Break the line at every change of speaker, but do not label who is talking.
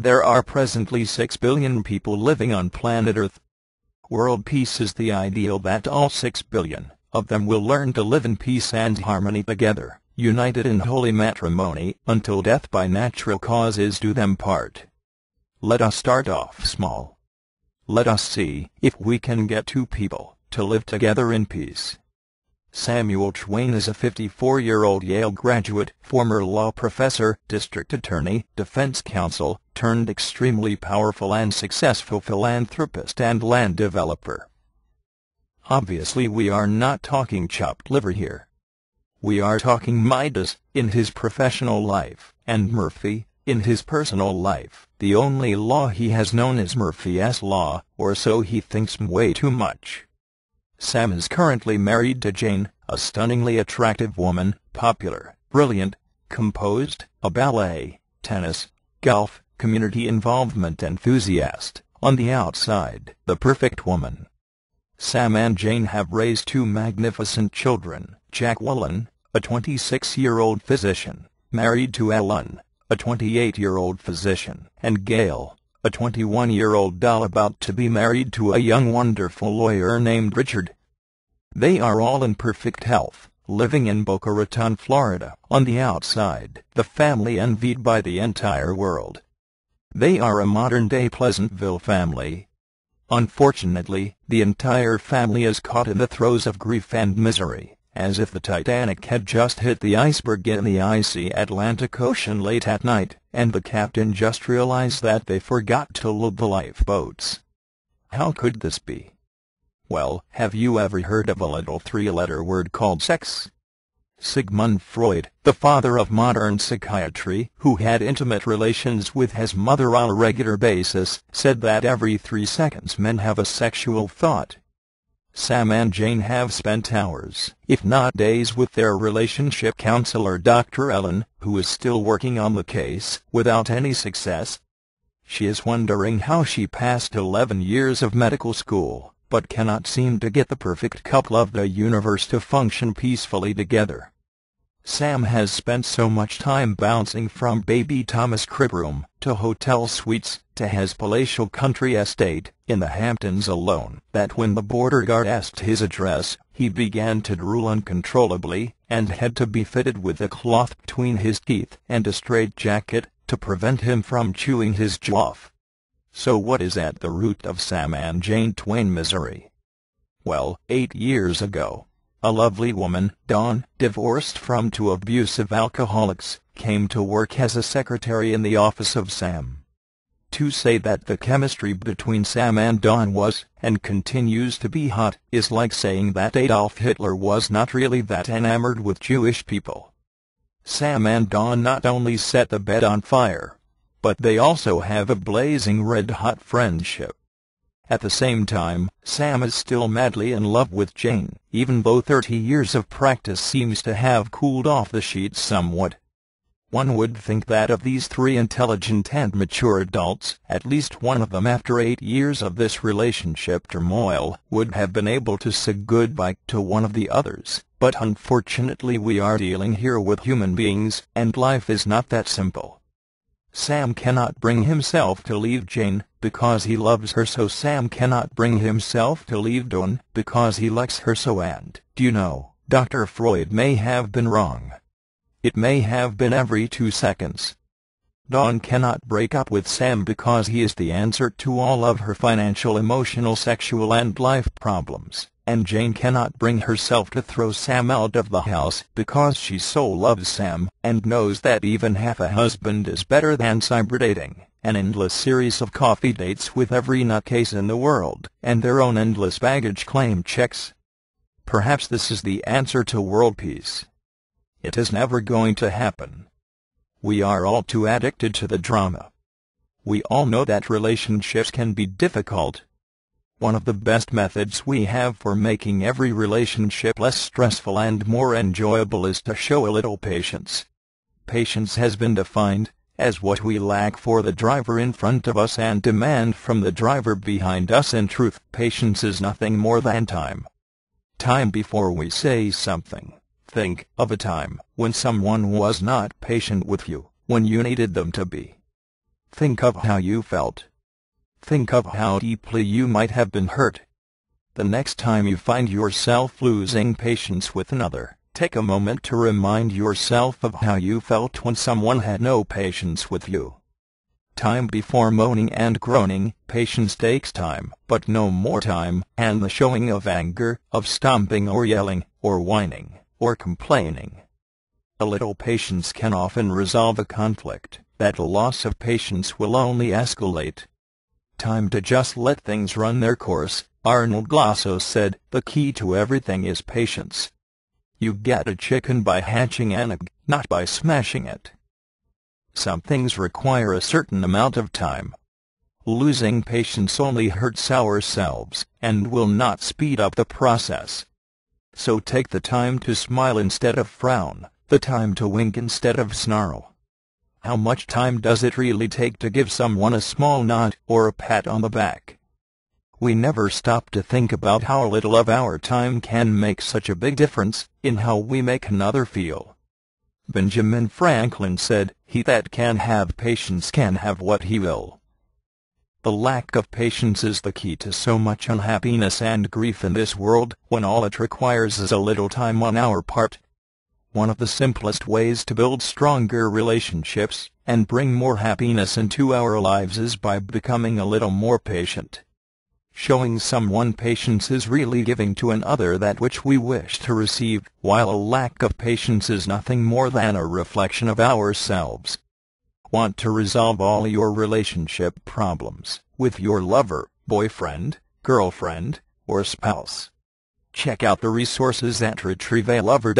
There are presently 6 billion people living on planet Earth. World peace is the ideal that all 6 billion of them will learn to live in peace and harmony together, united in holy matrimony, until death by natural causes do them part. Let us start off small. Let us see if we can get 2 people to live together in peace. Samuel Twain is a 54-year-old Yale graduate, former law professor, district attorney, defense counsel, turned extremely powerful and successful philanthropist and land developer. Obviously we are not talking chopped liver here. We are talking Midas in his professional life, and Murphy in his personal life. The only law he has known is Murphy's Law, or so he thinks way too much. Sam is currently married to Jane, a stunningly attractive woman, popular, brilliant, composed, a ballet, tennis, golf, community involvement enthusiast, on the outside, the perfect woman. Sam and Jane have raised 2 magnificent children, Jacqueline, a 26-year-old physician, married to Ellen, a 28-year-old physician, and Gail, a 21-year-old doll about to be married to a young wonderful lawyer named Richard. They are all in perfect health, living in Boca Raton, Florida. On the outside, the family envied by the entire world. They are a modern-day Pleasantville family. Unfortunately, the entire family is caught in the throes of grief and misery, as if the Titanic had just hit the iceberg in the icy Atlantic Ocean late at night, and the captain just realized that they forgot to load the lifeboats. How could this be? Well, have you ever heard of a little 3-letter word called sex? Sigmund Freud, the father of modern psychiatry, who had intimate relations with his mother on a regular basis, said that every 3 seconds men have a sexual thought. Sam and Jane have spent hours, if not days, with their relationship counselor Dr. Ellen, who is still working on the case, without any success. She is wondering how she passed 11 years of medical school, but cannot seem to get the perfect couple of the universe to function peacefully together. Sam has spent so much time bouncing from baby Thomas' crib room to hotel suites to his palatial country estate in the Hamptons alone that when the border guard asked his address, he began to drool uncontrollably and had to be fitted with a cloth between his teeth and a straitjacket to prevent him from chewing his jaw off. So what is at the root of Sam and Jane Twain misery? Well, 8 years ago, a lovely woman, Dawn, divorced from 2 abusive alcoholics, came to work as a secretary in the office of Sam. To say that the chemistry between Sam and Dawn was, and continues to be hot, is like saying that Adolf Hitler was not really that enamored with Jewish people. Sam and Dawn not only set the bed on fire, but they also have a blazing red-hot friendship. At the same time, Sam is still madly in love with Jane, even though 30 years of practice seems to have cooled off the sheets somewhat. One would think that of these 3 intelligent and mature adults, at least one of them after 8 years of this relationship turmoil, would have been able to say goodbye to one of the others, but unfortunately we are dealing here with human beings, and life is not that simple. Sam cannot bring himself to leave Jane, because he loves her, so Sam cannot bring himself to leave Dawn, because he likes her so. And, do you know, Dr. Freud may have been wrong. It may have been every 2 seconds. Dawn cannot break up with Sam because he is the answer to all of her financial, emotional, sexual and life problems, and Jane cannot bring herself to throw Sam out of the house because she so loves Sam, and knows that even half a husband is better than cyber dating, an endless series of coffee dates with every nutcase in the world, and their own endless baggage claim checks. Perhaps this is the answer to world peace. It is never going to happen. We are all too addicted to the drama. We all know that relationships can be difficult. One of the best methods we have for making every relationship less stressful and more enjoyable is to show a little patience. Patience has been defined as what we lack for the driver in front of us and demand from the driver behind us. In truth, patience is nothing more than time. Time before we say something. Think of a time when someone was not patient with you, when you needed them to be. Think of how you felt. Think of how deeply you might have been hurt. The next time you find yourself losing patience with another, take a moment to remind yourself of how you felt when someone had no patience with you. Time before moaning and groaning. Patience takes time, but no more time, and the showing of anger, of stomping or yelling, or whining, or complaining. A little patience can often resolve a conflict that a loss of patience will only escalate. Time to just let things run their course. Arnold Glasso said, "The key to everything is patience. You get a chicken by hatching an egg, not by smashing it." Some things require a certain amount of time. Losing patience only hurts ourselves, and will not speed up the process. So take the time to smile instead of frown, the time to wink instead of snarl. How much time does it really take to give someone a small nod or a pat on the back? We never stop to think about how little of our time can make such a big difference in how we make another feel. Benjamin Franklin said, "He that can have patience can have what he will." The lack of patience is the key to so much unhappiness and grief in this world, when all it requires is a little time on our part. One of the simplest ways to build stronger relationships and bring more happiness into our lives is by becoming a little more patient. Showing someone patience is really giving to another that which we wish to receive, while a lack of patience is nothing more than a reflection of ourselves. Want to resolve all your relationship problems with your lover, boyfriend, girlfriend, or spouse? Check out the resources at retrievealover.com.